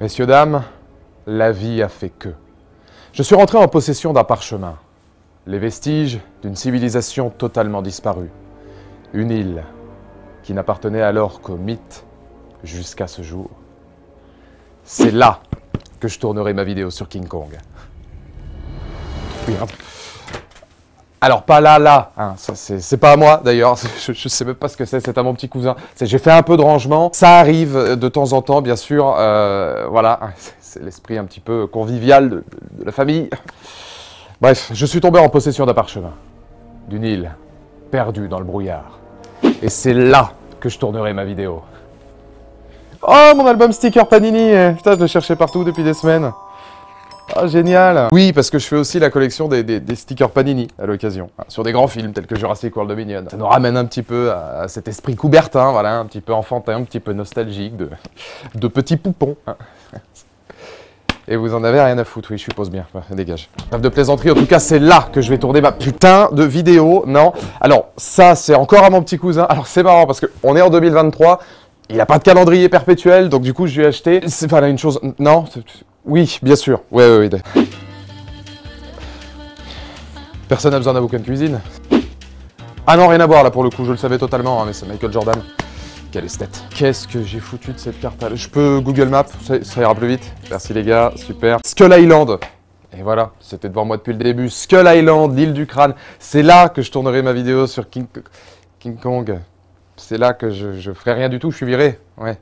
Messieurs, dames, la vie a fait que. Je suis rentré en possession d'un parchemin. Les vestiges d'une civilisation totalement disparue. Une île qui n'appartenait alors qu'au mythe jusqu'à ce jour. C'est là que je tournerai ma vidéo sur King Kong. Oui, hein. Alors pas là, hein. C'est pas à moi d'ailleurs, je sais même pas ce que c'est à mon petit cousin. J'ai fait un peu de rangement, ça arrive de temps en temps bien sûr, voilà, c'est l'esprit un petit peu convivial de la famille. Bref, je suis tombé en possession d'un parchemin, d'une île perdue dans le brouillard. Et c'est là que je tournerai ma vidéo. Oh, mon album sticker Panini, putain je le cherchais partout depuis des semaines. Ah, génial! Oui, parce que je fais aussi la collection des stickers Panini à l'occasion, sur des grands films tels que Jurassic World Dominion. Ça nous ramène un petit peu à cet esprit Coubertin, voilà, un petit peu enfantin, un petit peu nostalgique, de petits poupons. Et vous en avez rien à foutre, oui, je suppose bien. Ouais, dégage. Bref de plaisanterie, en tout cas, c'est là que je vais tourner ma putain de vidéo. Non. Alors, ça, c'est encore à mon petit cousin. Alors, c'est marrant parce qu'on est en 2023, il n'a pas de calendrier perpétuel, donc du coup, je lui ai acheté. C'est voilà, une chose. Non. Oui, bien sûr. Ouais. Personne n'a besoin d'un bouquin de cuisine. Ah non, rien à voir là pour le coup, je le savais totalement, hein, mais c'est Michael Jordan. Quelle esthète. Qu'est-ce que j'ai foutu de cette carte là? Je peux Google Maps, ça ira plus vite. Merci les gars, super. Skull Island. Et voilà, c'était devant moi depuis le début. Skull Island, l'île du crâne. C'est là que je tournerai ma vidéo sur King Kong. C'est là que je ferai rien du tout, je suis viré. Ouais.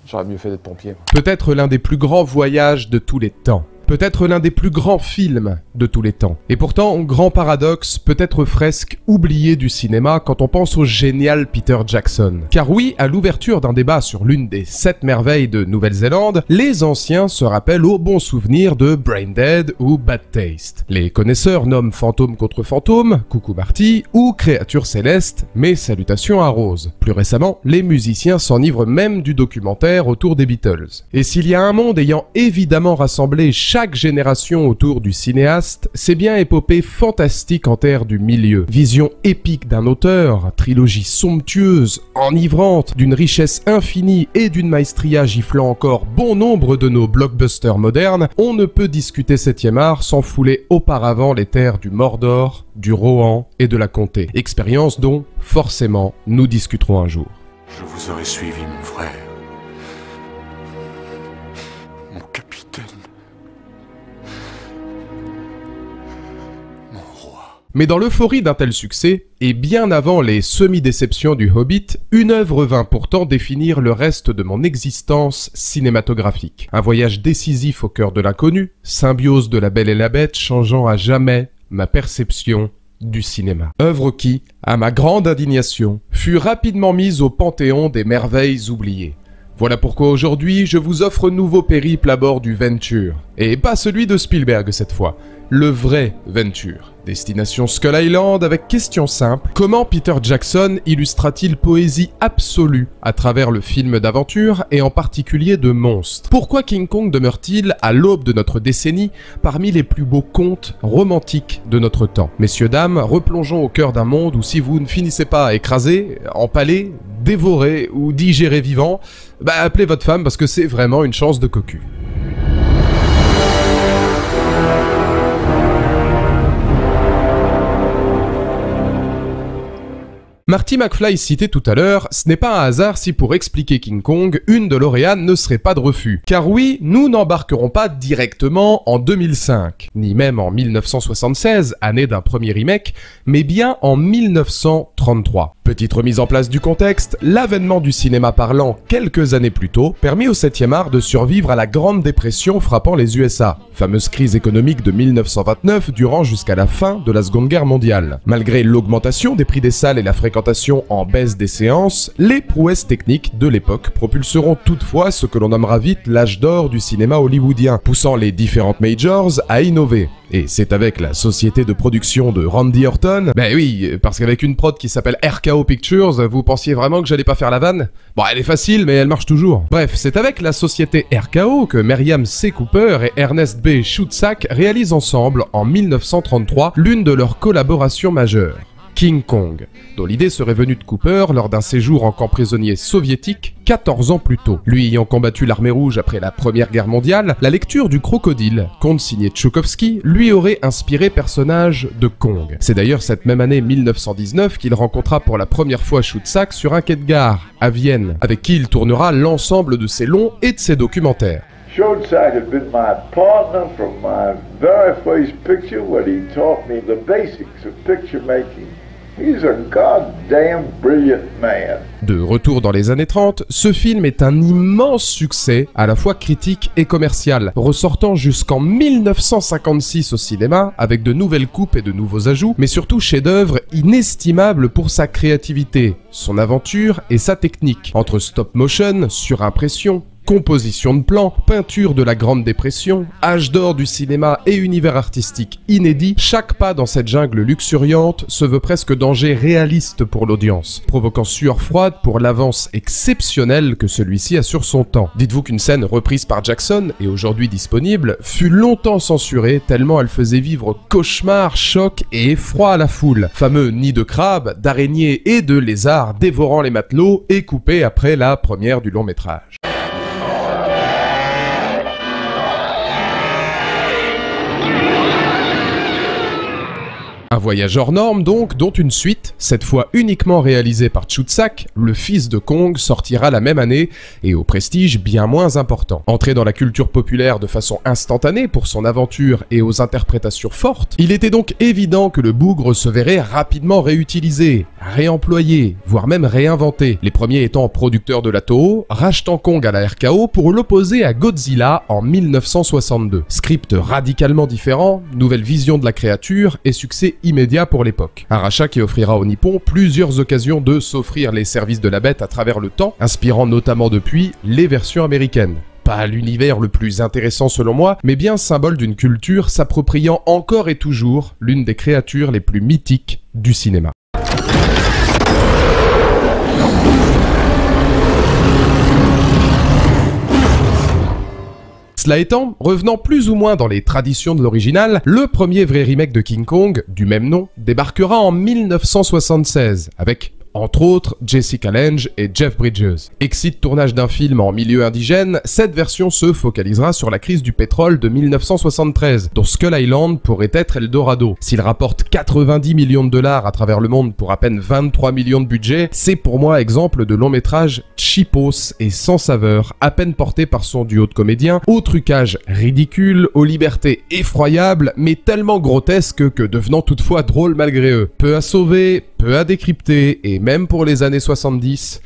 J'aurais mieux fait d'être pompier. Peut-être l'un des plus grands voyages de tous les temps. Peut-être l'un des plus grands films de tous les temps. Et pourtant, grand paradoxe, peut-être fresque oubliée du cinéma quand on pense au génial Peter Jackson. Car oui, à l'ouverture d'un débat sur l'une des 7 merveilles de Nouvelle-Zélande, les anciens se rappellent au bon souvenir de Brain Dead ou Bad Taste. Les connaisseurs nomment Fantôme contre Fantôme, Coucou Marty, ou Créature Céleste, mes salutations à Rose. Plus récemment, les musiciens s'enivrent même du documentaire autour des Beatles. Et s'il y a un monde ayant évidemment rassemblé chaque génération autour du cinéaste, c'est bien épopée fantastique en terre du milieu. Vision épique d'un auteur, trilogie somptueuse, enivrante, d'une richesse infinie et d'une maestria giflant encore bon nombre de nos blockbusters modernes, on ne peut discuter 7e art sans fouler auparavant les terres du Mordor, du Rohan et de la Comté. Expérience dont, forcément, nous discuterons un jour. Je vous aurais suivi, mon frère. Mon capitaine. Mais dans l'euphorie d'un tel succès, et bien avant les semi-déceptions du Hobbit, une œuvre vint pourtant définir le reste de mon existence cinématographique. Un voyage décisif au cœur de l'inconnu, symbiose de La Belle et la Bête changeant à jamais ma perception du cinéma. Œuvre qui, à ma grande indignation, fut rapidement mise au panthéon des merveilles oubliées. Voilà pourquoi aujourd'hui, je vous offre un nouveau périple à bord du Venture. Et pas celui de Spielberg cette fois, le vrai Venture. Destination Skull Island avec question simple, comment Peter Jackson illustra-t-il poésie absolue à travers le film d'aventure et en particulier de monstres? Pourquoi King Kong demeure-t-il, à l'aube de notre décennie, parmi les plus beaux contes romantiques de notre temps? Messieurs, dames, replongeons au cœur d'un monde où si vous ne finissez pas écrasé, empalé, dévoré ou digéré vivant, appelez votre femme parce que c'est vraiment une chance de cocu. Marty McFly cité tout à l'heure, ce n'est pas un hasard si pour expliquer King Kong, une DeLorean ne serait pas de refus. Car oui, nous n'embarquerons pas directement en 2005, ni même en 1976, année d'un premier remake, mais bien en 1933. Petite remise en place du contexte, l'avènement du cinéma parlant quelques années plus tôt permit au 7e art de survivre à la Grande Dépression frappant les USA, fameuse crise économique de 1929 durant jusqu'à la fin de la Seconde Guerre mondiale. Malgré l'augmentation des prix des salles et la fréquentation en baisse des séances, les prouesses techniques de l'époque propulseront toutefois ce que l'on nommera vite l'âge d'or du cinéma hollywoodien, poussant les différentes majors à innover. Et c'est avec la société de production de Randy Orton, ben oui, parce qu'avec une prod qui s'appelle RKO Pictures, vous pensiez vraiment que j'allais pas faire la vanne? Bon, elle est facile, mais elle marche toujours. Bref, c'est avec la société RKO que Meriam C. Cooper et Ernest B. Schutzack réalisent ensemble, en 1933, l'une de leurs collaborations majeures. King Kong, dont l'idée serait venue de Cooper lors d'un séjour en camp prisonnier soviétique 14 ans plus tôt. Lui ayant combattu l'armée rouge après la Première Guerre mondiale, la lecture du Crocodile, conte signé Tchaikovsky, lui aurait inspiré personnage de Kong. C'est d'ailleurs cette même année 1919 qu'il rencontra pour la première fois Schutzack sur un quai de gare, à Vienne, avec qui il tournera l'ensemble de ses longs et de ses documentaires. Schutzack had been my partner from my very first picture when he taught me the basics of picture making. He's a goddamn brilliant man. De retour dans les années 30, ce film est un immense succès, à la fois critique et commercial, ressortant jusqu'en 1956 au cinéma, avec de nouvelles coupes et de nouveaux ajouts, mais surtout chef-d'œuvre inestimable pour sa créativité, son aventure et sa technique, entre stop motion, surimpression, composition de plans, peinture de la Grande Dépression, âge d'or du cinéma et univers artistique inédit, chaque pas dans cette jungle luxuriante se veut presque danger réaliste pour l'audience, provoquant sueur froide pour l'avance exceptionnelle que celui-ci a sur son temps. Dites-vous qu'une scène reprise par Jackson, et aujourd'hui disponible, fut longtemps censurée tellement elle faisait vivre cauchemars, chocs et effroi à la foule. Fameux nid de crabes, d'araignées et de lézards dévorant les matelots et coupés après la première du long métrage. Un voyage hors norme donc, dont une suite, cette fois uniquement réalisée par Schutzack, le fils de Kong, sortira la même année et au prestige bien moins important. Entré dans la culture populaire de façon instantanée pour son aventure et aux interprétations fortes, il était donc évident que le bougre se verrait rapidement réutilisé, réemployé, voire même réinventé. Les premiers étant producteurs de la Toho, rachetant Kong à la RKO pour l'opposer à Godzilla en 1962. Script radicalement différent, nouvelle vision de la créature et succès immédiat pour l'époque. Un rachat qui offrira au Nippon plusieurs occasions de s'offrir les services de la bête à travers le temps, inspirant notamment depuis les versions américaines. Pas l'univers le plus intéressant selon moi, mais bien symbole d'une culture s'appropriant encore et toujours l'une des créatures les plus mythiques du cinéma. Cela étant, revenant plus ou moins dans les traditions de l'original, le premier vrai remake de King Kong, du même nom, débarquera en 1976, avec entre autres Jessica Lange et Jeff Bridges. Excite tournage d'un film en milieu indigène, cette version se focalisera sur la crise du pétrole de 1973, dont Skull Island pourrait être Eldorado. S'il rapporte 90 millions de dollars à travers le monde pour à peine 23 millions de budget, c'est pour moi exemple de long métrage cheapos et sans saveur, à peine porté par son duo de comédiens, au trucage ridicule, aux libertés effroyables, mais tellement grotesques que devenant toutefois drôles malgré eux. Peu à sauver, peu à décrypter, et même pour les années 70,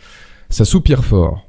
ça soupire fort.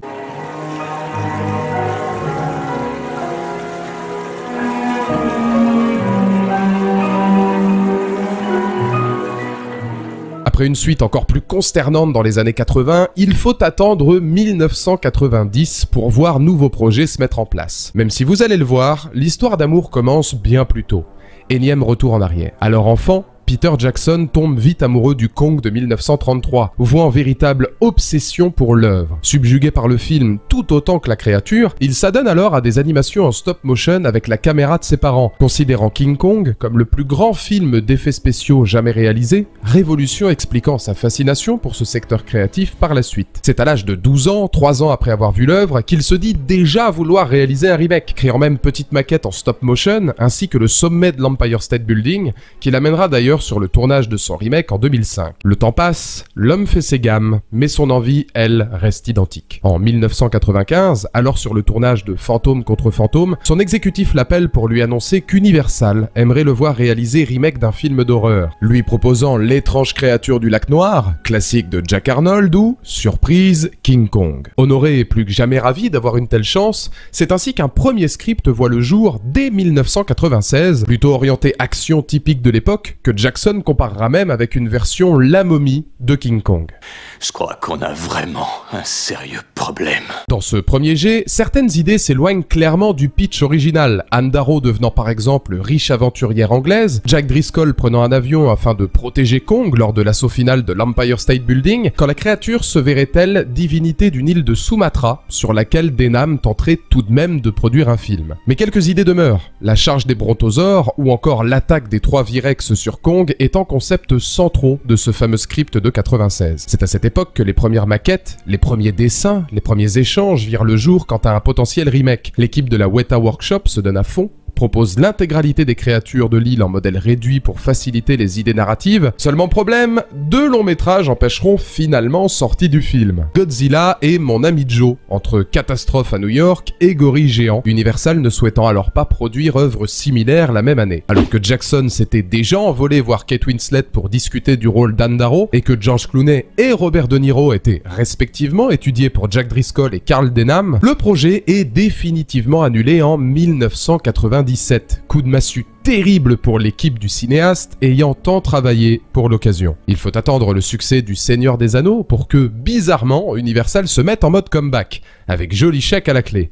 Après une suite encore plus consternante dans les années 80, il faut attendre 1990 pour voir nouveaux projets se mettre en place. Même si vous allez le voir, l'histoire d'amour commence bien plus tôt. Énième retour en arrière. Alors enfant, Peter Jackson tombe vite amoureux du Kong de 1933, voit en véritable obsession pour l'œuvre. Subjugué par le film tout autant que la créature, il s'adonne alors à des animations en stop motion avec la caméra de ses parents, considérant King Kong comme le plus grand film d'effets spéciaux jamais réalisé, révolution expliquant sa fascination pour ce secteur créatif par la suite. C'est à l'âge de 12 ans, 3 ans après avoir vu l'œuvre, qu'il se dit déjà vouloir réaliser un remake, créant même petite maquette en stop motion, ainsi que le sommet de l'Empire State Building, qui l'amènera d'ailleurs sur le tournage de son remake en 2005. Le temps passe, l'homme fait ses gammes, mais son envie, elle, reste identique. En 1995, alors sur le tournage de Fantôme contre Fantôme, son exécutif l'appelle pour lui annoncer qu'Universal aimerait le voir réaliser remake d'un film d'horreur, lui proposant L'étrange créature du lac noir, classique de Jack Arnold ou, surprise, King Kong. Honoré et plus que jamais ravi d'avoir une telle chance, c'est ainsi qu'un premier script voit le jour dès 1996, plutôt orienté action typique de l'époque, que Jackson comparera même avec une version La Momie de King Kong. Je crois qu'on a vraiment un sérieux problème. Dans ce premier jet, certaines idées s'éloignent clairement du pitch original, Anne Darrow devenant par exemple riche aventurière anglaise, Jack Driscoll prenant un avion afin de protéger Kong lors de l'assaut final de l'Empire State Building, quand la créature se verrait-elle divinité d'une île de Sumatra, sur laquelle Denham tenterait tout de même de produire un film. Mais quelques idées demeurent, la charge des brontosaures ou encore l'attaque des 3 Virex sur Kong Kong étant concepts centraux de ce fameux script de 96. C'est à cette époque que les premières maquettes, les premiers dessins, les premiers échanges virent le jour quant à un potentiel remake. L'équipe de la Weta Workshop se donne à fond, propose l'intégralité des créatures de l'île en modèle réduit pour faciliter les idées narratives. Seulement problème, 2 longs métrages empêcheront finalement sortie du film. Godzilla et Mon ami Joe, entre catastrophe à New York et gorille géant, Universal ne souhaitant alors pas produire œuvres similaires la même année. Alors que Jackson s'était déjà envolé voir Kate Winslet pour discuter du rôle d'Anne Darrow, et que George Clooney et Robert De Niro étaient respectivement étudiés pour Jack Driscoll et Carl Denham, le projet est définitivement annulé en 1997. Coup de massue terrible pour l'équipe du cinéaste ayant tant travaillé pour l'occasion. Il faut attendre le succès du Seigneur des Anneaux pour que, bizarrement, Universal se mette en mode comeback, avec joli chèque à la clé.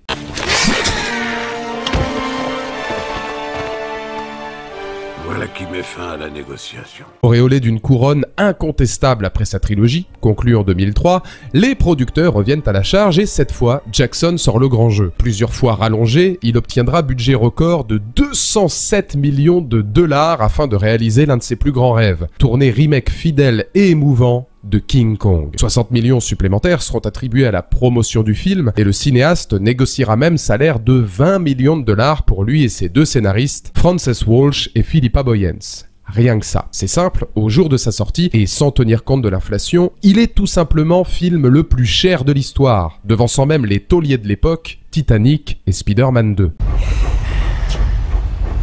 Voilà qui met fin à la négociation. Auréolé d'une couronne incontestable après sa trilogie, conclue en 2003, les producteurs reviennent à la charge et cette fois, Jackson sort le grand jeu. Plusieurs fois rallongé, il obtiendra budget record de 207 millions de dollars afin de réaliser l'un de ses plus grands rêves. Tourner remake fidèle et émouvant de King Kong. 60 millions supplémentaires seront attribués à la promotion du film et le cinéaste négociera même salaire de 20 millions de dollars pour lui et ses 2 scénaristes, Frances Walsh et Philippa Boyens. Rien que ça. C'est simple, au jour de sa sortie, et sans tenir compte de l'inflation, il est tout simplement film le plus cher de l'histoire, devançant même les tauliers de l'époque, Titanic et Spider-Man 2.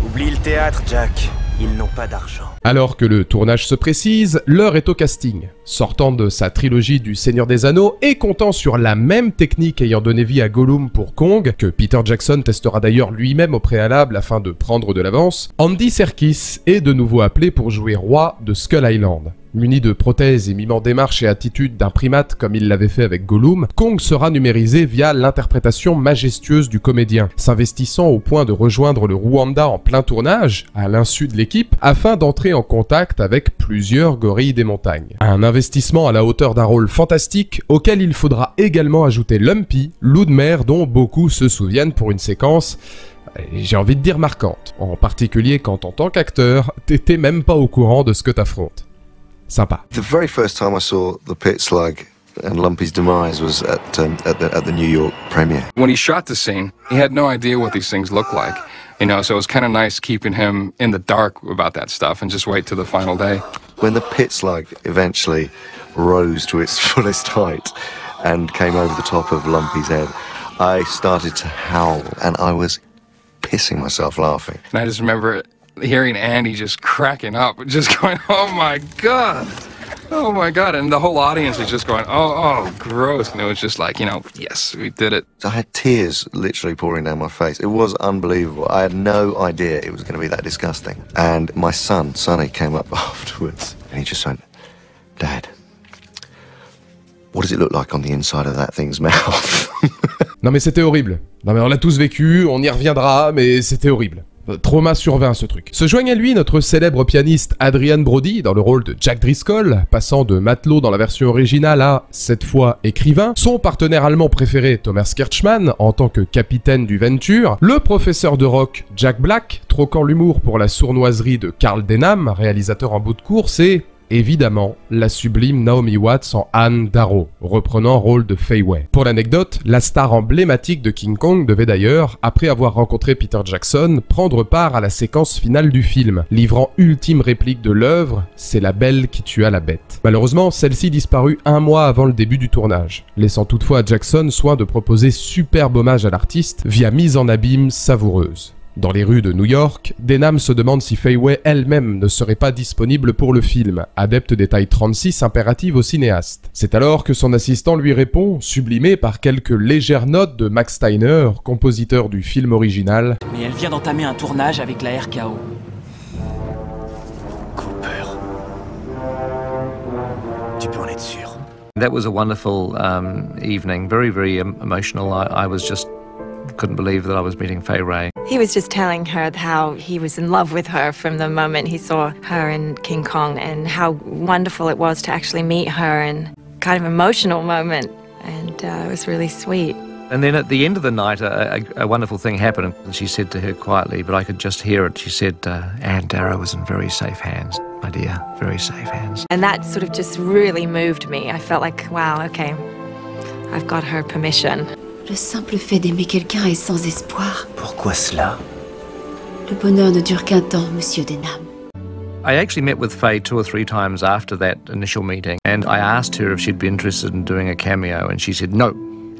Oublie le théâtre, Jack. Ils n'ont pas d'argent. Alors que le tournage se précise, l'heure est au casting. Sortant de sa trilogie du Seigneur des Anneaux et comptant sur la même technique ayant donné vie à Gollum pour Kong, que Peter Jackson testera d'ailleurs lui-même au préalable afin de prendre de l'avance, Andy Serkis est de nouveau appelé pour jouer roi de Skull Island. Muni de prothèses et mimant démarche et attitude d'un primate comme il l'avait fait avec Gollum, Kong sera numérisé via l'interprétation majestueuse du comédien, s'investissant au point de rejoindre le Rwanda en plein tournage, à l'insu de l'équipe, afin d'entrer en contact avec plusieurs gorilles des montagnes. Un investissement à la hauteur d'un rôle fantastique, auquel il faudra également ajouter Lumpy, loup de mer dont beaucoup se souviennent pour une séquence, j'ai envie de dire marquante, en particulier quand en tant qu'acteur, t'étais même pas au courant de ce que t'affrontes. Sympa. The very first time I saw the pit slug and Lumpy's demise was at the New York premiere. When he shot the scene, he had no idea what these things looked like. You know, so it was kind of nice keeping him in the dark about that stuff and just wait till the final day. When the pit slug eventually rose to its fullest height and came over the top of Lumpy's head, I started to howl and I was pissing myself laughing. And I just remember hearing Andy just cracking up, just going, oh my God, and the whole audience was just going, oh, gross, and it was just like, you know, yes, we did it. I had tears literally pouring down my face. It was unbelievable. I had no idea it was going to be that disgusting. And my son, Sonny, came up afterwards, and he just went, Dad, what does it look like on the inside of that thing's mouth? Non mais c'était horrible. Non mais on l'a tous vécu, on y reviendra, mais c'était horrible. Trauma sur 20 ce truc. Se joigne à lui notre célèbre pianiste Adrian Brody dans le rôle de Jack Driscoll, passant de matelot dans la version originale à, cette fois, écrivain, son partenaire allemand préféré Thomas Kretschmann en tant que capitaine du Venture, le professeur de rock Jack Black, troquant l'humour pour la sournoiserie de Carl Denham, réalisateur en bout de course, et évidemment, la sublime Naomi Watts en Anne Darrow, reprenant rôle de Fei Wei. Pour l'anecdote, la star emblématique de King Kong devait d'ailleurs, après avoir rencontré Peter Jackson, prendre part à la séquence finale du film, livrant ultime réplique de l'œuvre « C'est la belle qui tua la bête ». Malheureusement, celle-ci disparut 1 mois avant le début du tournage, laissant toutefois à Jackson soin de proposer superbe hommage à l'artiste via mise en abîme savoureuse. Dans les rues de New York, Denham se demande si Fei Wei elle-même ne serait pas disponible pour le film, adepte des tailles 36 impératives au cinéaste. C'est alors que son assistant lui répond, sublimé par quelques légères notes de Max Steiner, compositeur du film original. Mais elle vient d'entamer un tournage avec la RKO. Cooper. Tu peux en être sûr. That was a wonderful evening, very emotional. I was just couldn't believe that I was meeting Fei Wei. He was just telling her how he was in love with her from the moment he saw her in King Kong and how wonderful it was to actually meet her and kind of emotional moment and it was really sweet. And then at the end of the night, a wonderful thing happened. And she said to her quietly, but I could just hear it, she said, Anne Darrow was in very safe hands, my dear, very safe hands. And that sort of just really moved me. I felt like, wow, okay, I've got her permission. Le simple fait d'aimer quelqu'un est sans espoir. Pourquoi cela? Le bonheur ne dure qu'un temps, Monsieur Denham. I actually met with Faye 2 or 3 times after that initial meeting, and I asked her if she'd be interested in doing a cameo, and she said no.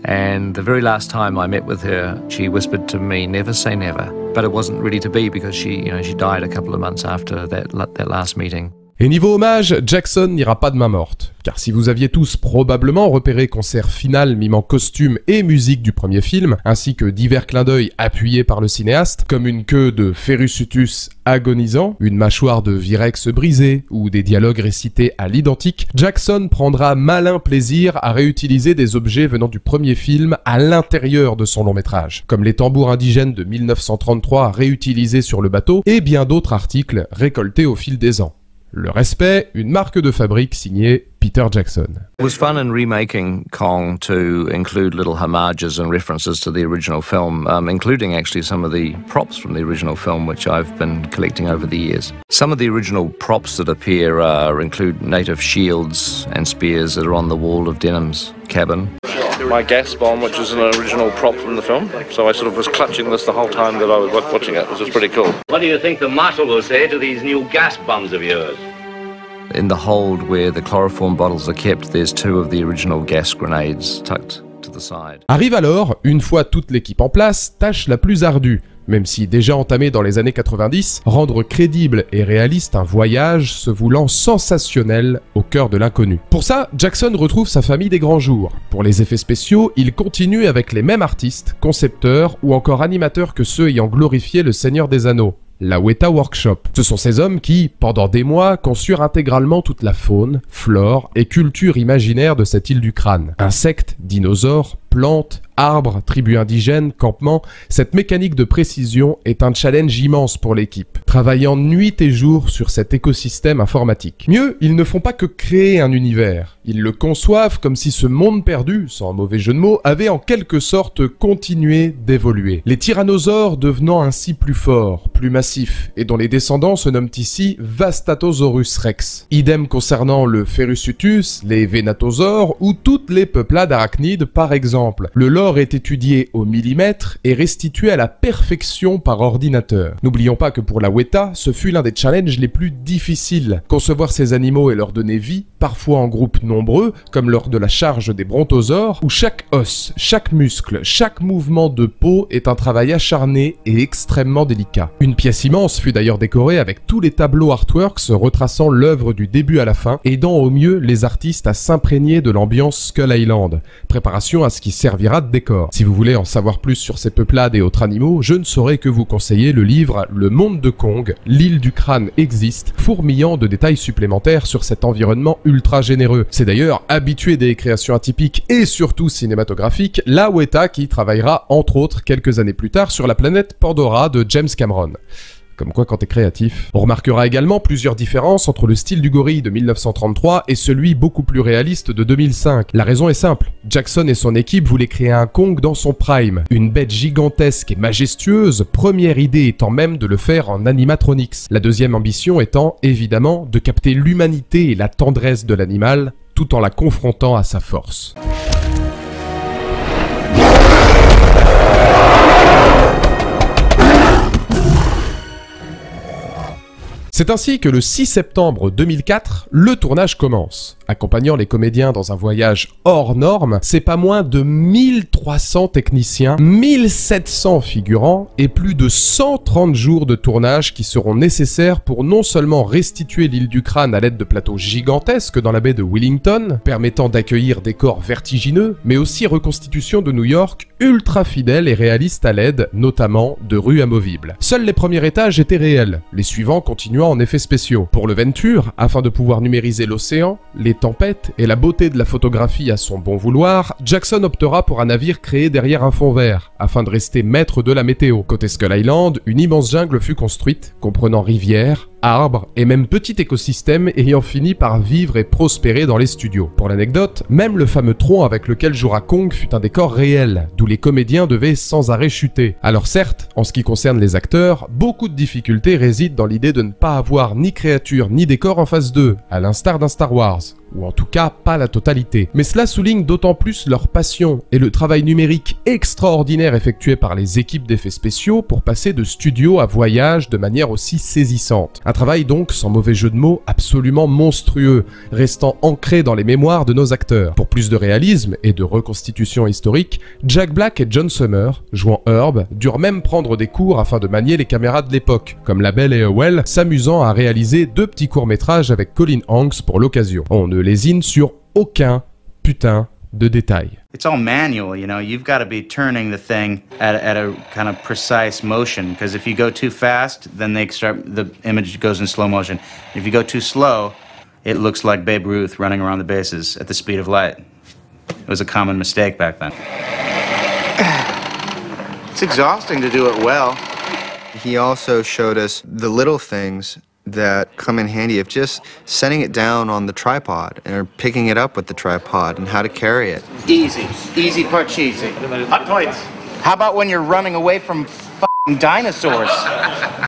And the very last time I met with her, she whispered to me, never say never. But it wasn't really to be because she died a couple of months after that last meeting. Et niveau hommage, Jackson n'ira pas de main morte. Car si vous aviez tous probablement repéré concert final mimant costume et musique du premier film, ainsi que divers clins d'œil appuyés par le cinéaste, comme une queue de Ferrusutus agonisant, une mâchoire de Virex brisée, ou des dialogues récités à l'identique, Jackson prendra malin plaisir à réutiliser des objets venant du premier film à l'intérieur de son long métrage, comme les tambours indigènes de 1933 réutilisés sur le bateau, et bien d'autres articles récoltés au fil des ans. Le respect, une marque de fabrique signée Peter Jackson. It was fun in remaking Kong to include little homages and references to the original film, including actually some of the props from the original film, which I've been collecting over the years. Some of the original props that appear include native shields and spears that are on the wall of Denham's cabin. My gas bomb, which is an original prop from the film, so I sort of was clutching this the whole time that I was watching it, which was pretty cool. What do you think the marshal will say to these new gas bombs of yours? In the hold where the chloroform bottles are kept, there's 2 of the original gas grenades tucked to the side. Arrive alors, une fois toute l'équipe en place, tâche la plus ardue. Même si déjà entamé dans les années 90, rendre crédible et réaliste un voyage se voulant sensationnel au cœur de l'inconnu. Pour ça, Jackson retrouve sa famille des grands jours. Pour les effets spéciaux, il continue avec les mêmes artistes, concepteurs ou encore animateurs que ceux ayant glorifié le Seigneur des Anneaux. La Weta Workshop. Ce sont ces hommes qui, pendant des mois, conçurent intégralement toute la faune, flore et culture imaginaire de cette île du Crâne. Insectes, dinosaures, plantes, arbres, tribus indigènes, campements, cette mécanique de précision est un challenge immense pour l'équipe, travaillant nuit et jour sur cet écosystème informatique. Mieux, ils ne font pas que créer un univers, ils le conçoivent comme si ce monde perdu, sans mauvais jeu de mots, avait en quelque sorte continué d'évoluer. Les tyrannosaures devenant ainsi plus forts, plus massifs, et dont les descendants se nomment ici Vastatosaurus rex. Idem concernant le Ferrusutus, les Venatosaures ou toutes les peuplades arachnides par exemple. Le lore est étudié au millimètre et restitué à la perfection par ordinateur. N'oublions pas que pour la Weta, ce fut l'un des challenges les plus difficiles. Concevoir ces animaux et leur donner vie, parfois en groupes nombreux, comme lors de la charge des brontosaures, où chaque os, chaque muscle, chaque mouvement de peau est un travail acharné et extrêmement délicat. Une pièce immense fut d'ailleurs décorée avec tous les tableaux artworks retraçant l'œuvre du début à la fin, aidant au mieux les artistes à s'imprégner de l'ambiance Skull Island. Préparation à ce qui servira de décor. Si vous voulez en savoir plus sur ces peuplades et autres animaux, je ne saurais que vous conseiller le livre Le Monde de Kong, l'île du crâne existe, fourmillant de détails supplémentaires sur cet environnement ultra généreux. C'est d'ailleurs, habitué des créations atypiques et surtout cinématographiques, la Weta qui travaillera entre autres quelques années plus tard sur la planète Pandora de James Cameron. Comme quoi quand t'es créatif. On remarquera également plusieurs différences entre le style du gorille de 1933 et celui beaucoup plus réaliste de 2005. La raison est simple, Jackson et son équipe voulaient créer un Kong dans son prime, une bête gigantesque et majestueuse, première idée étant même de le faire en animatronics. La deuxième ambition étant, évidemment, de capter l'humanité et la tendresse de l'animal, tout en la confrontant à sa force. C'est ainsi que le 6 septembre 2004, le tournage commence. Accompagnant les comédiens dans un voyage hors norme, c'est pas moins de 1300 techniciens, 1700 figurants et plus de 130 jours de tournage qui seront nécessaires pour non seulement restituer l'île du Crâne à l'aide de plateaux gigantesques dans la baie de Wellington, permettant d'accueillir des corps vertigineux, mais aussi reconstitution de New York ultra fidèle et réaliste à l'aide, notamment, de rues amovibles. Seuls les premiers étages étaient réels, les suivants continuant en effets spéciaux. Pour le Venture, afin de pouvoir numériser l'océan, les tempêtes et la beauté de la photographie à son bon vouloir, Jackson optera pour un navire créé derrière un fond vert, afin de rester maître de la météo. Côté Skull Island, une immense jungle fut construite, comprenant rivières, arbres et même petit écosystème ayant fini par vivre et prospérer dans les studios. Pour l'anecdote, même le fameux tronc avec lequel jouera Kong fut un décor réel, d'où les comédiens devaient sans arrêt chuter. Alors certes, en ce qui concerne les acteurs, beaucoup de difficultés résident dans l'idée de ne pas avoir ni créature ni décor en face d'eux, à l'instar d'un Star Wars. Ou en tout cas pas la totalité. Mais cela souligne d'autant plus leur passion et le travail numérique extraordinaire effectué par les équipes d'effets spéciaux pour passer de studio à voyage de manière aussi saisissante. Un travail donc, sans mauvais jeu de mots, absolument monstrueux, restant ancré dans les mémoires de nos acteurs. Pour plus de réalisme et de reconstitution historique, Jack Black et John Summer, jouant Herb, durent même prendre des cours afin de manier les caméras de l'époque, comme La Belle et Howell, s'amusant à réaliser 2 petits courts-métrages avec Colin Hanks pour l'occasion. On ne lésine sur aucun putain de détail. It's all manual, you know. You've got to be turning the thing at a kind of precise motion, because if you go too fast, then the image goes in slow motion. If you go too slow, it looks like Babe Ruth running around the bases at the speed of light. It was a common mistake back then. It's exhausting to do it well. He also showed us the little things that come in handy of just setting it down on the tripod or picking it up with the tripod and how to carry it. Easy part cheesy. Hot points. How about when you're running away from f***ing dinosaurs?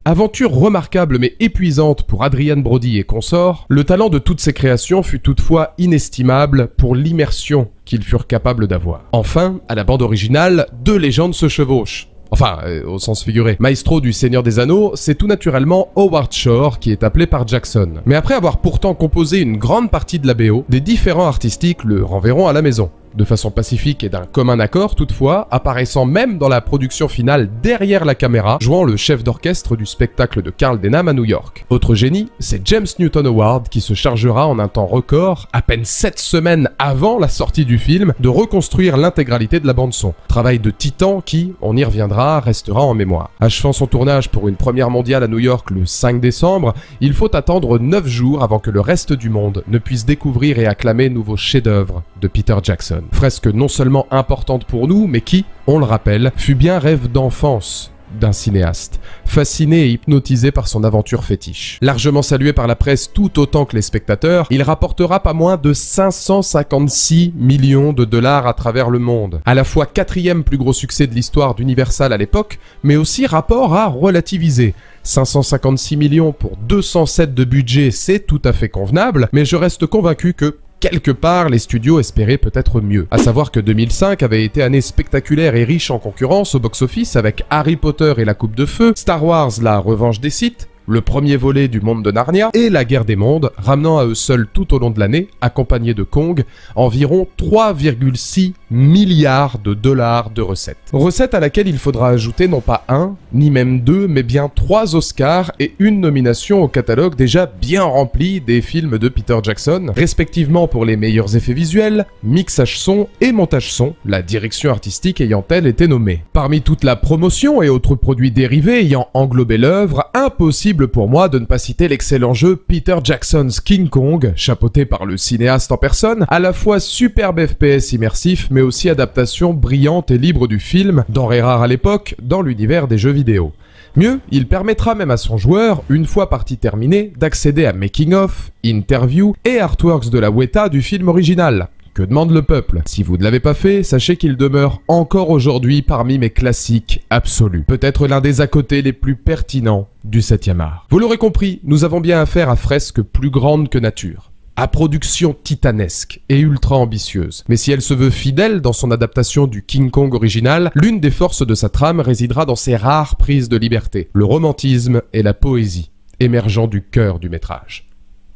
Aventure remarquable mais épuisante pour Adrian Brody et consorts, le talent de toutes ces créations fut toutefois inestimable pour l'immersion qu'ils furent capables d'avoir. Enfin, à la bande originale, 2 légendes se chevauchent. Enfin, au sens figuré. Maestro du Seigneur des Anneaux, c'est tout naturellement Howard Shore qui est appelé par Jackson. Mais après avoir pourtant composé une grande partie de la BO, des différents artistiques le renverront à la maison. De façon pacifique et d'un commun accord toutefois, apparaissant même dans la production finale derrière la caméra, jouant le chef d'orchestre du spectacle de Carl Denham à New York. Autre génie, c'est James Newton Howard qui se chargera en un temps record, à peine 7 semaines avant la sortie du film, de reconstruire l'intégralité de la bande-son. Travail de titan qui, on y reviendra, restera en mémoire. Achevant son tournage pour une première mondiale à New York le 5 décembre, il faut attendre 9 jours avant que le reste du monde ne puisse découvrir et acclamer nouveau chef-d'œuvre de Peter Jackson. Fresque non seulement importante pour nous, mais qui, on le rappelle, fut bien rêve d'enfance d'un cinéaste, fasciné et hypnotisé par son aventure fétiche. Largement salué par la presse tout autant que les spectateurs, il rapportera pas moins de 556 millions de dollars à travers le monde. À la fois 4e plus gros succès de l'histoire d'Universal à l'époque, mais aussi rapport à relativiser. 556 millions pour 207 de budget, c'est tout à fait convenable, mais je reste convaincu que quelque part, les studios espéraient peut-être mieux. À savoir que 2005 avait été année spectaculaire et riche en concurrence au box-office avec Harry Potter et la Coupe de Feu, Star Wars, la Revanche des Sith, le premier volet du monde de Narnia et la Guerre des Mondes, ramenant à eux seuls tout au long de l'année, accompagnés de Kong, environ 3,6 milliards de dollars de recettes. Recette à laquelle il faudra ajouter non pas 1, ni même 2, mais bien 3 Oscars et une nomination au catalogue déjà bien rempli des films de Peter Jackson, respectivement pour les meilleurs effets visuels, mixage son et montage son, la direction artistique ayant elle été nommée. Parmi toute la promotion et autres produits dérivés ayant englobé l'œuvre, impossible pour moi de ne pas citer l'excellent jeu Peter Jackson's King Kong, chapeauté par le cinéaste en personne, à la fois superbe FPS immersif, mais aussi adaptation brillante et libre du film, denrée rare à l'époque, dans l'univers des jeux vidéo. Mieux, il permettra même à son joueur, une fois partie terminée, d'accéder à making-of, interview et artworks de la Weta du film original. Que demande le peuple? Si vous ne l'avez pas fait, sachez qu'il demeure encore aujourd'hui parmi mes classiques absolus. Peut-être l'un des à côté les plus pertinents du 7e art. Vous l'aurez compris, nous avons bien affaire à fresques plus grandes que nature. À production titanesque et ultra ambitieuse. Mais si elle se veut fidèle dans son adaptation du King Kong original, l'une des forces de sa trame résidera dans ses rares prises de liberté, le romantisme et la poésie, émergeant du cœur du métrage.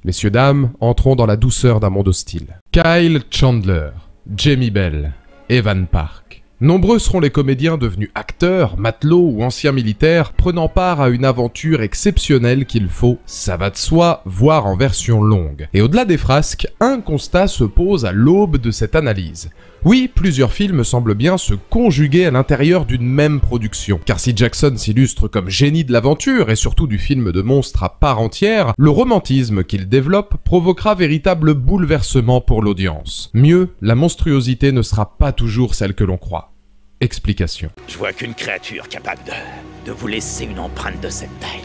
Messieurs, dames, entrons dans la douceur d'un monde hostile. Kyle Chandler, Jamie Bell, Evan Park. Nombreux seront les comédiens devenus acteurs, matelots ou anciens militaires, prenant part à une aventure exceptionnelle qu'il faut, ça va de soi, voir en version longue. Et au-delà des frasques, un constat se pose à l'aube de cette analyse. Oui, plusieurs films semblent bien se conjuguer à l'intérieur d'une même production, car si Jackson s'illustre comme génie de l'aventure et surtout du film de monstre à part entière, le romantisme qu'il développe provoquera véritable bouleversement pour l'audience. Mieux, la monstruosité ne sera pas toujours celle que l'on croit. Explication. Je vois qu'une créature capable de vous laisser une empreinte de cette taille.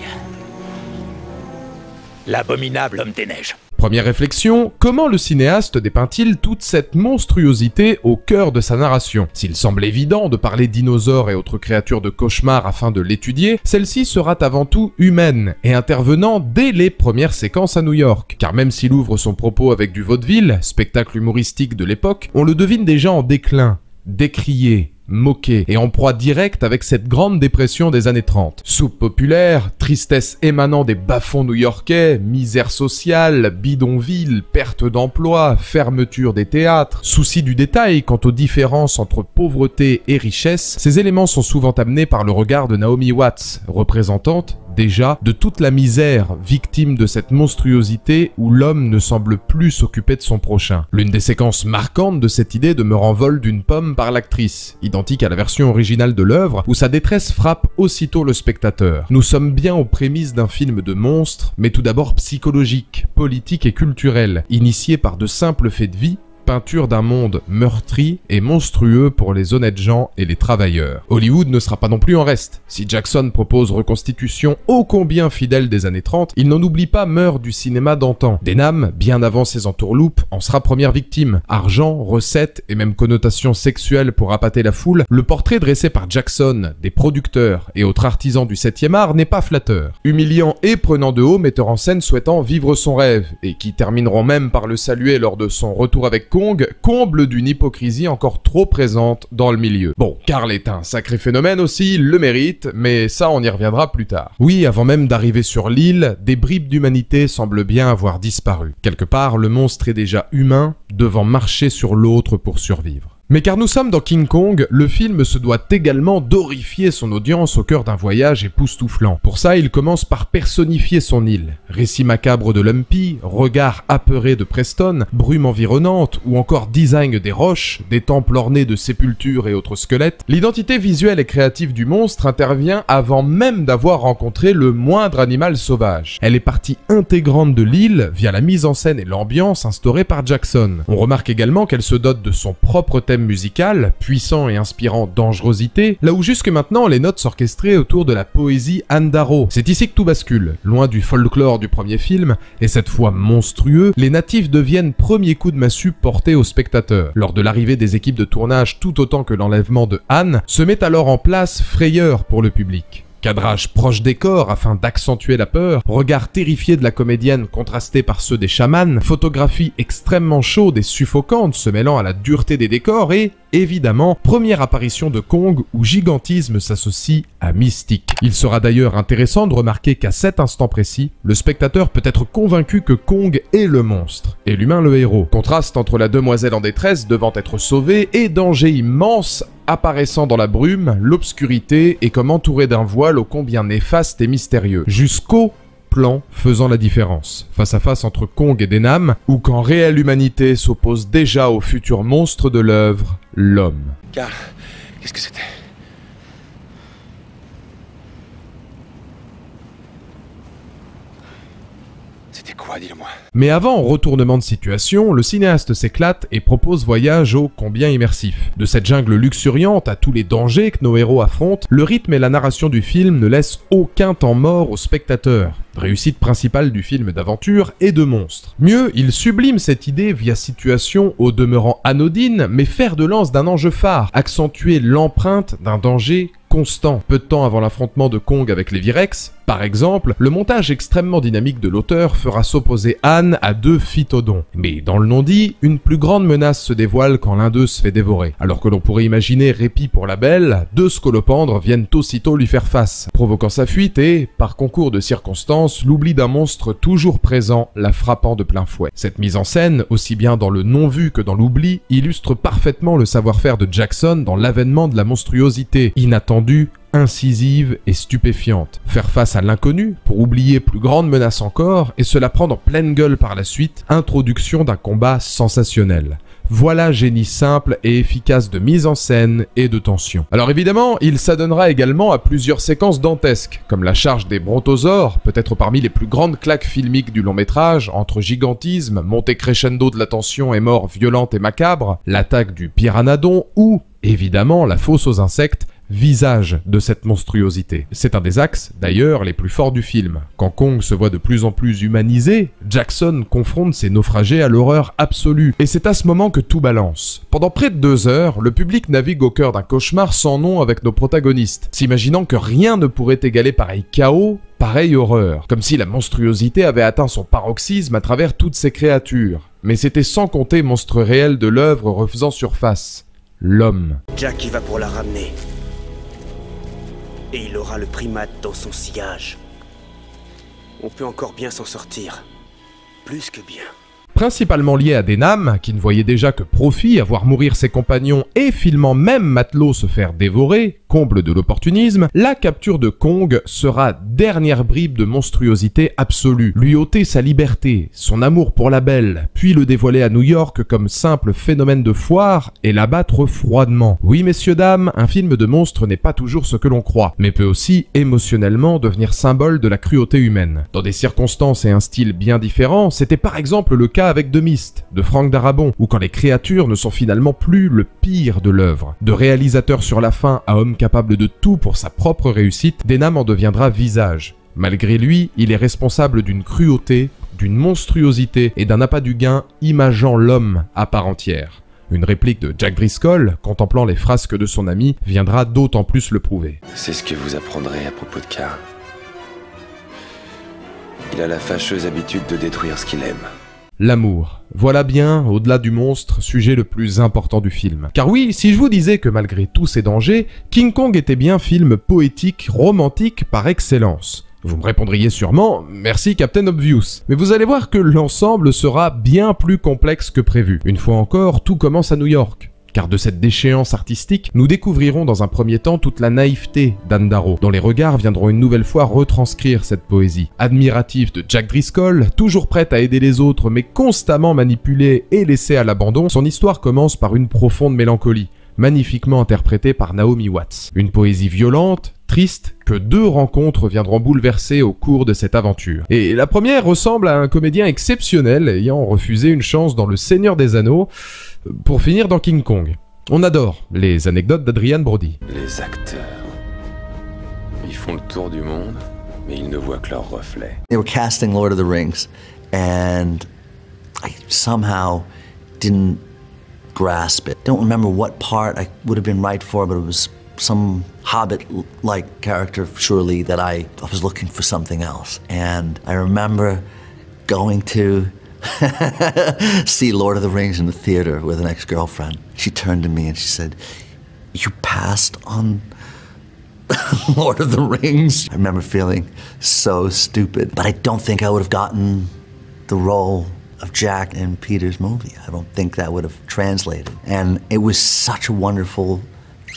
L'abominable homme des neiges. Première réflexion, comment le cinéaste dépeint-il toute cette monstruosité au cœur de sa narration? S'il semble évident de parler dinosaures et autres créatures de cauchemar afin de l'étudier, celle-ci sera avant tout humaine et intervenant dès les premières séquences à New York. Car même s'il ouvre son propos avec du vaudeville, spectacle humoristique de l'époque, on le devine déjà en déclin, décrié, moqué et en proie directe avec cette grande dépression des années 30. Soupe populaire, tristesse émanant des bas-fonds new-yorkais, misère sociale, bidonville, perte d'emploi, fermeture des théâtres, souci du détail quant aux différences entre pauvreté et richesse, ces éléments sont souvent amenés par le regard de Naomi Watts, représentante déjà de toute la misère, victime de cette monstruosité où l'homme ne semble plus s'occuper de son prochain. L'une des séquences marquantes de cette idée demeure en vol d'une pomme par l'actrice, identique à la version originale de l'œuvre, où sa détresse frappe aussitôt le spectateur. Nous sommes bien aux prémices d'un film de monstre, mais tout d'abord psychologique, politique et culturel, initié par de simples faits de vie, peinture d'un monde meurtri et monstrueux pour les honnêtes gens et les travailleurs. Hollywood ne sera pas non plus en reste. Si Jackson propose reconstitution ô combien fidèle des années 30, il n'en oublie pas meurt du cinéma d'antan. Denham, bien avant ses entourloupes, en sera première victime. Argent, recettes et même connotations sexuelles pour appâter la foule, le portrait dressé par Jackson, des producteurs et autres artisans du 7e art n'est pas flatteur. Humiliant et prenant de haut, metteur en scène souhaitant vivre son rêve, et qui termineront même par le saluer lors de son retour avec Kong, comble d'une hypocrisie encore trop présente dans le milieu. Bon, Carl est un sacré phénomène aussi, il le mérite, mais ça on y reviendra plus tard. Oui, avant même d'arriver sur l'île, des bribes d'humanité semblent bien avoir disparu. Quelque part, le monstre est déjà humain, devant marcher sur l'autre pour survivre. Mais car nous sommes dans King Kong, le film se doit également d'horrifier son audience au cœur d'un voyage époustouflant. Pour ça, il commence par personnifier son île. Récit macabre de Lumpy, regard apeuré de Preston, brume environnante ou encore design des roches, des temples ornés de sépultures et autres squelettes, l'identité visuelle et créative du monstre intervient avant même d'avoir rencontré le moindre animal sauvage. Elle est partie intégrante de l'île via la mise en scène et l'ambiance instaurée par Jackson. On remarque également qu'elle se dote de son propre thème musical, puissant et inspirant dangerosité, là où jusque maintenant les notes s'orchestraient autour de la poésie Anne Darrow. C'est ici que tout bascule. Loin du folklore du premier film, et cette fois monstrueux, les natifs deviennent premier coup de massue porté aux spectateurs. Lors de l'arrivée des équipes de tournage tout autant que l'enlèvement de Anne, se met alors en place frayeur pour le public. Cadrage proche des corps afin d'accentuer la peur, regard terrifié de la comédienne contrasté par ceux des chamans, photographie extrêmement chaude et suffocante se mêlant à la dureté des décors et, évidemment, première apparition de Kong où gigantisme s'associe à mystique. Il sera d'ailleurs intéressant de remarquer qu'à cet instant précis, le spectateur peut être convaincu que Kong est le monstre et l'humain le héros. Contraste entre la demoiselle en détresse devant être sauvée et danger immense apparaissant dans la brume, l'obscurité et comme entouré d'un voile ô combien néfaste et mystérieux, jusqu'au plan faisant la différence, face à face entre Kong et Denham, ou quand réelle humanité s'oppose déjà au futur monstre de l'œuvre, l'homme. Carl, qu'est-ce que c'était? C'était quoi, dis-le-moi? Mais avant retournement de situation, le cinéaste s'éclate et propose voyage ô combien immersif. De cette jungle luxuriante à tous les dangers que nos héros affrontent, le rythme et la narration du film ne laissent aucun temps mort au spectateur. Réussite principale du film d'aventure et de monstre. Mieux, il sublime cette idée via situation au demeurant anodine, mais fer de lance d'un enjeu phare, accentuer l'empreinte d'un danger constant. Peu de temps avant l'affrontement de Kong avec les Virex, par exemple, le montage extrêmement dynamique de l'auteur fera s'opposer Anne à deux phytodons. Mais dans le non-dit, une plus grande menace se dévoile quand l'un d'eux se fait dévorer. Alors que l'on pourrait imaginer répit pour la belle, deux scolopendres viennent aussitôt lui faire face, provoquant sa fuite et, par concours de circonstances, l'oubli d'un monstre toujours présent, la frappant de plein fouet. Cette mise en scène, aussi bien dans le non-vu que dans l'oubli, illustre parfaitement le savoir-faire de Jackson dans l'avènement de la monstruosité, inattendue, incisive et stupéfiante. Faire face à l'inconnu, pour oublier plus grande menace encore, et se la prendre en pleine gueule par la suite, introduction d'un combat sensationnel. Voilà génie simple et efficace de mise en scène et de tension. Alors évidemment, il s'adonnera également à plusieurs séquences dantesques, comme la charge des brontosaures, peut-être parmi les plus grandes claques filmiques du long métrage, entre gigantisme, montée crescendo de la tension et mort violente et macabre, l'attaque du pyrannodon ou, évidemment, la fosse aux insectes, visage de cette monstruosité. C'est un des axes, d'ailleurs, les plus forts du film. Quand Kong se voit de plus en plus humanisé, Jackson confronte ses naufragés à l'horreur absolue. Et c'est à ce moment que tout balance. Pendant près de 2 heures, le public navigue au cœur d'un cauchemar sans nom avec nos protagonistes, s'imaginant que rien ne pourrait égaler pareil chaos, pareille horreur, comme si la monstruosité avait atteint son paroxysme à travers toutes ces créatures. Mais c'était sans compter monstre réel de l'œuvre refaisant surface. L'homme. Jack y va pour la ramener. Et il aura le primate dans son sillage. On peut encore bien s'en sortir. Plus que bien. Principalement lié à Denham, qui ne voyait déjà que profit à voir mourir ses compagnons et filmant même Matelot se faire dévorer, comble de l'opportunisme, la capture de Kong sera dernière bribe de monstruosité absolue, lui ôter sa liberté, son amour pour la belle, puis le dévoiler à New York comme simple phénomène de foire et l'abattre froidement. Oui messieurs dames, un film de monstre n'est pas toujours ce que l'on croit, mais peut aussi émotionnellement devenir symbole de la cruauté humaine. Dans des circonstances et un style bien différents, c'était par exemple le cas avec The Mist, de Frank Darabont, où quand les créatures ne sont finalement plus le pire de l'œuvre. De réalisateur sur la fin à homme capable de tout pour sa propre réussite, Denham en deviendra visage. Malgré lui, il est responsable d'une cruauté, d'une monstruosité et d'un appât du gain imageant l'homme à part entière. Une réplique de Jack Driscoll, contemplant les frasques de son ami, viendra d'autant plus le prouver. C'est ce que vous apprendrez à propos de Carl. Il a la fâcheuse habitude de détruire ce qu'il aime. L'amour. Voilà bien, au-delà du monstre, sujet le plus important du film. Car oui, si je vous disais que malgré tous ces dangers, King Kong était bien film poétique, romantique par excellence. Vous me répondriez sûrement, merci Captain Obvious. Mais vous allez voir que l'ensemble sera bien plus complexe que prévu. Une fois encore, tout commence à New York. Car de cette déchéance artistique, nous découvrirons dans un premier temps toute la naïveté d'Anne Darrow, dont les regards viendront une nouvelle fois retranscrire cette poésie. Admirative de Jack Driscoll, toujours prête à aider les autres mais constamment manipulée et laissée à l'abandon, son histoire commence par une profonde mélancolie, magnifiquement interprétée par Naomi Watts. Une poésie violente, triste, que 2 rencontres viendront bouleverser au cours de cette aventure. Et la première ressemble à un comédien exceptionnel ayant refusé une chance dans Le Seigneur des Anneaux pour finir dans King Kong. On adore les anecdotes d'Adrian Brody. Les acteurs, ils font le tour du monde, mais ils ne voient que leur reflet. They were casting Lord of the Rings, and I somehow didn't grasp it. Don't remember what part I would have been right for, but it was some Hobbit-like character, surely, that I was looking for something else. And I remember going to see Lord of the Rings in the theater with an ex-girlfriend. She turned to me and she said, "You passed on Lord of the Rings?" I remember feeling so stupid, but I don't think I would have gotten the role of Jack in Peter's movie. I don't think that would have translated. And it was such a wonderful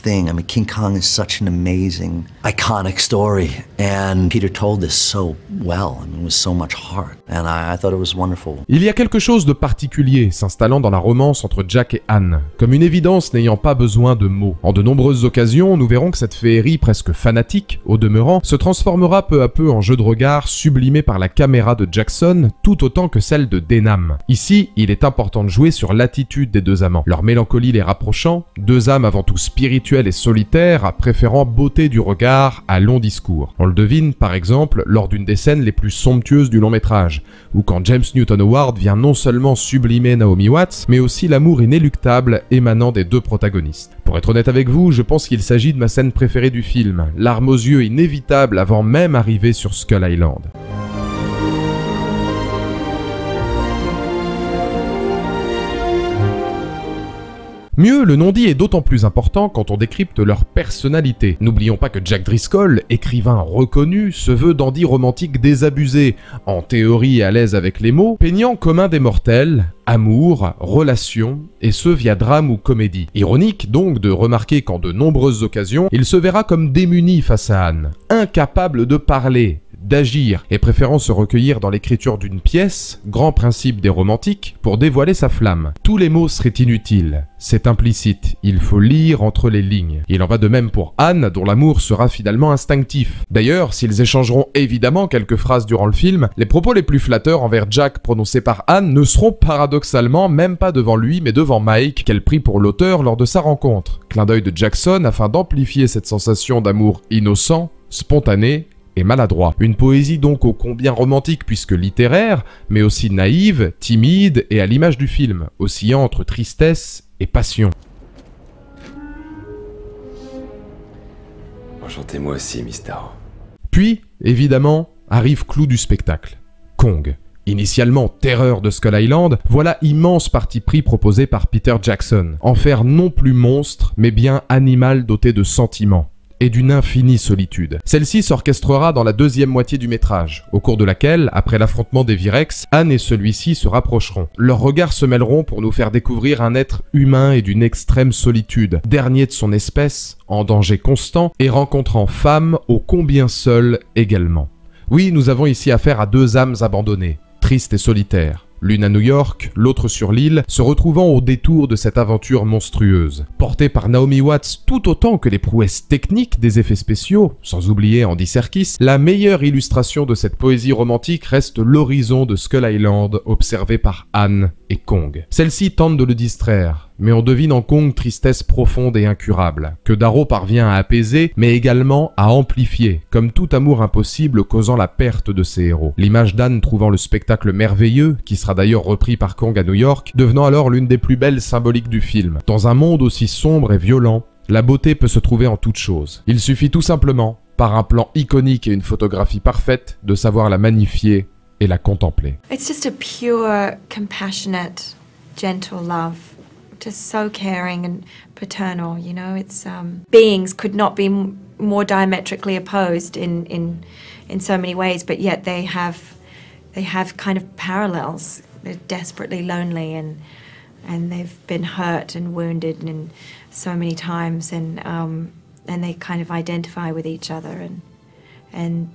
thing. I mean, King Kong is such an amazing, iconic story, and Peter told this so well. I mean, with so much heart, and I thought it was wonderful. Il y a quelque chose de particulier s'installant dans la romance entre Jack et Anne, comme une évidence n'ayant pas besoin de mots. En de nombreuses occasions, nous verrons que cette féerie presque fanatique, au demeurant, se transformera peu à peu en jeu de regard sublimé par la caméra de Jackson, tout autant que celle de Denham. Ici, il est important de jouer sur l'attitude des 2 amants, leur mélancolie les rapprochant, 2 âmes avant tout spirituelles et solitaires, préférant beauté du regard à long discours. On le devine par exemple lors d'une des scènes les plus somptueuses du long métrage, où quand James Newton Howard vient non seulement sublimer Naomi Watts, mais aussi l'amour inéluctable émanant des 2 protagonistes. Pour être honnête avec vous, je pense qu'il s'agit de ma scène préférée du film, larmes aux yeux inévitable avant même arriver sur Skull Island. Mieux, le non-dit est d'autant plus important quand on décrypte leur personnalité. N'oublions pas que Jack Driscoll, écrivain reconnu, se veut dandy romantique désabusé, en théorie à l'aise avec les mots, peignant comme un des mortels, amour, relations, et ce via drame ou comédie. Ironique donc de remarquer qu'en de nombreuses occasions, il se verra comme démuni face à Anne, incapable de parler, d'agir, et préférant se recueillir dans l'écriture d'une pièce, grand principe des romantiques, pour dévoiler sa flamme. Tous les mots seraient inutiles, c'est implicite, il faut lire entre les lignes. Il en va de même pour Anne, dont l'amour sera finalement instinctif. D'ailleurs, s'ils échangeront évidemment quelques phrases durant le film, les propos les plus flatteurs envers Jack prononcés par Anne ne seront paradoxalement même pas devant lui, mais devant Mike, qu'elle prit pour l'auteur lors de sa rencontre. Clin d'œil de Jackson afin d'amplifier cette sensation d'amour innocent, spontané et maladroit. Une poésie donc ô combien romantique puisque littéraire, mais aussi naïve, timide et à l'image du film, oscillant entre tristesse et passion. Enchantez-moi aussi, Mystaro. Puis, évidemment, arrive clou du spectacle. Kong. Initialement terreur de Skull Island, voilà immense parti pris proposé par Peter Jackson. En faire non plus monstre, mais bien animal doté de sentiments et d'une infinie solitude. Celle-ci s'orchestrera dans la deuxième moitié du métrage, au cours de laquelle, après l'affrontement des Virex, Anne et celui-ci se rapprocheront. Leurs regards se mêleront pour nous faire découvrir un être humain et d'une extrême solitude, dernier de son espèce, en danger constant, et rencontrant femme ô combien seule également. Oui, nous avons ici affaire à deux âmes abandonnées, tristes et solitaires. L'une à New York, l'autre sur l'île, se retrouvant au détour de cette aventure monstrueuse. Portée par Naomi Watts tout autant que les prouesses techniques des effets spéciaux, sans oublier Andy Serkis, la meilleure illustration de cette poésie romantique reste l'horizon de Skull Island observé par Anne et Kong. Celle-ci tente de le distraire, mais on devine en Kong tristesse profonde et incurable, que Darrow parvient à apaiser, mais également à amplifier, comme tout amour impossible causant la perte de ses héros. L'image d'Anne trouvant le spectacle merveilleux, qui sera d'ailleurs repris par Kong à New York, devenant alors l'une des plus belles symboliques du film. Dans un monde aussi sombre et violent, la beauté peut se trouver en toute chose. Il suffit tout simplement, par un plan iconique et une photographie parfaite, de savoir la magnifier et la contempler. It's just a pure, compassionate, gentle love. Just so caring and paternal, you know. It's beings could not be more diametrically opposed in so many ways, but yet they have kind of parallels. They're desperately lonely and they've been hurt and wounded in so many times, and they kind of identify with each other and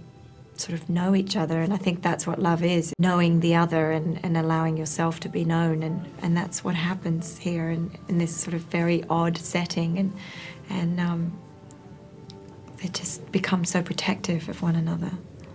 sort of know each other, and I think that's what love is, knowing the other and allowing yourself to be known, and that's what happens here in this sort of very odd setting, and they just become so protective of one another.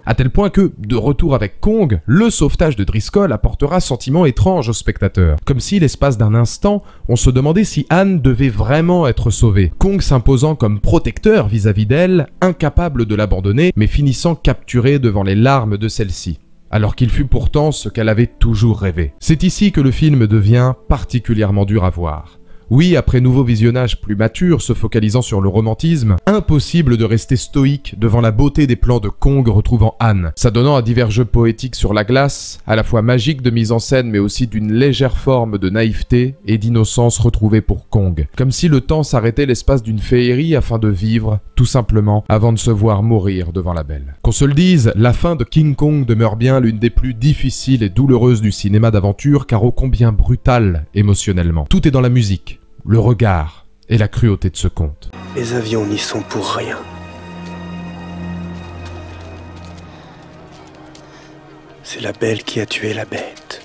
À tel point que, de retour avec Kong, le sauvetage de Driscoll apportera sentiment étrange au spectateur. Comme si, l'espace d'un instant, on se demandait si Anne devait vraiment être sauvée. Kong s'imposant comme protecteur vis-à-vis d'elle, incapable de l'abandonner, mais finissant capturé devant les larmes de celle-ci. Alors qu'il fut pourtant ce qu'elle avait toujours rêvé. C'est ici que le film devient particulièrement dur à voir. Oui, après nouveau visionnage plus mature, se focalisant sur le romantisme, impossible de rester stoïque devant la beauté des plans de Kong retrouvant Anne, s'adonnant à divers jeux poétiques sur la glace, à la fois magiques de mise en scène mais aussi d'une légère forme de naïveté et d'innocence retrouvée pour Kong, comme si le temps s'arrêtait l'espace d'une féerie afin de vivre, tout simplement, avant de se voir mourir devant la belle. Qu'on se le dise, la fin de King Kong demeure bien l'une des plus difficiles et douloureuses du cinéma d'aventure, car ô combien brutale émotionnellement. Tout est dans la musique, le regard et la cruauté de ce conte. Les avions n'y sont pour rien. C'est la belle qui a tué la bête.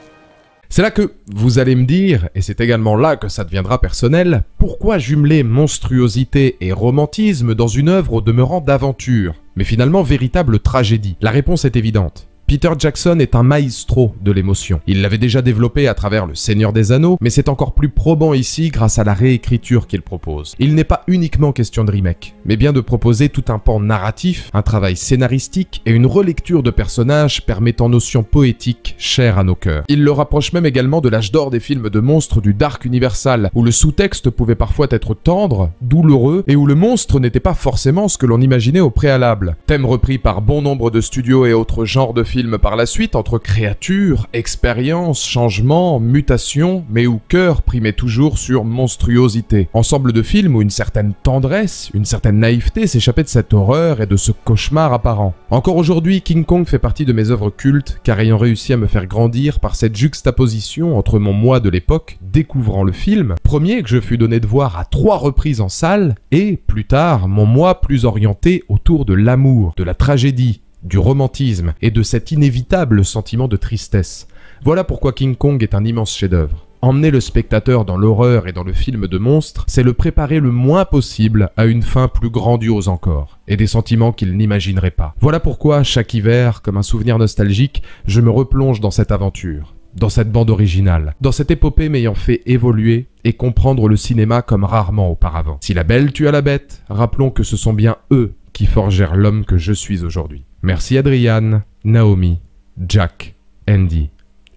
C'est là que vous allez me dire, et c'est également là que ça deviendra personnel, pourquoi jumeler monstruosité et romantisme dans une œuvre au demeurant d'aventure, mais finalement véritable tragédie? La réponse est évidente. Peter Jackson est un maestro de l'émotion. Il l'avait déjà développé à travers Le Seigneur des Anneaux, mais c'est encore plus probant ici grâce à la réécriture qu'il propose. Il n'est pas uniquement question de remake, mais bien de proposer tout un pan narratif, un travail scénaristique et une relecture de personnages permettant notions poétiques chères à nos cœurs. Il le rapproche même également de l'âge d'or des films de monstres du Dark Universal, où le sous-texte pouvait parfois être tendre, douloureux, et où le monstre n'était pas forcément ce que l'on imaginait au préalable. Thème repris par bon nombre de studios et autres genres de films par la suite, entre créatures, expériences, changements, mutations, mais où cœur primait toujours sur monstruosité. Ensemble de films où une certaine tendresse, une certaine naïveté s'échappait de cette horreur et de ce cauchemar apparent. Encore aujourd'hui, King Kong fait partie de mes œuvres cultes, car ayant réussi à me faire grandir par cette juxtaposition entre mon moi de l'époque, découvrant le film, premier que je fus donné de voir à 3 reprises en salle, et, plus tard, mon moi plus orienté autour de l'amour, de la tragédie, du romantisme et de cet inévitable sentiment de tristesse. Voilà pourquoi King Kong est un immense chef-d'œuvre. Emmener le spectateur dans l'horreur et dans le film de monstre, c'est le préparer le moins possible à une fin plus grandiose encore, et des sentiments qu'il n'imaginerait pas. Voilà pourquoi, chaque hiver, comme un souvenir nostalgique, je me replonge dans cette aventure, dans cette bande originale, dans cette épopée m'ayant fait évoluer et comprendre le cinéma comme rarement auparavant. Si la belle tua la bête, rappelons que ce sont bien eux qui forgèrent l'homme que je suis aujourd'hui. Merci Adrian, Naomi, Jack, Andy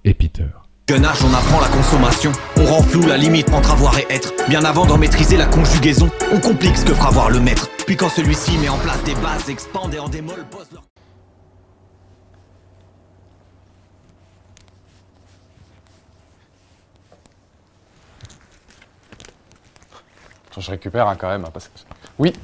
et Peter. Jeune âge, on apprend la consommation. On rend flou la limite entre avoir et être. Bien avant d'en maîtriser la conjugaison, on complique ce que fera voir le maître. Puis quand celui-ci met en place des bases, expande et en démol, pose leur... Je récupère hein, quand même, hein, parce que... Oui.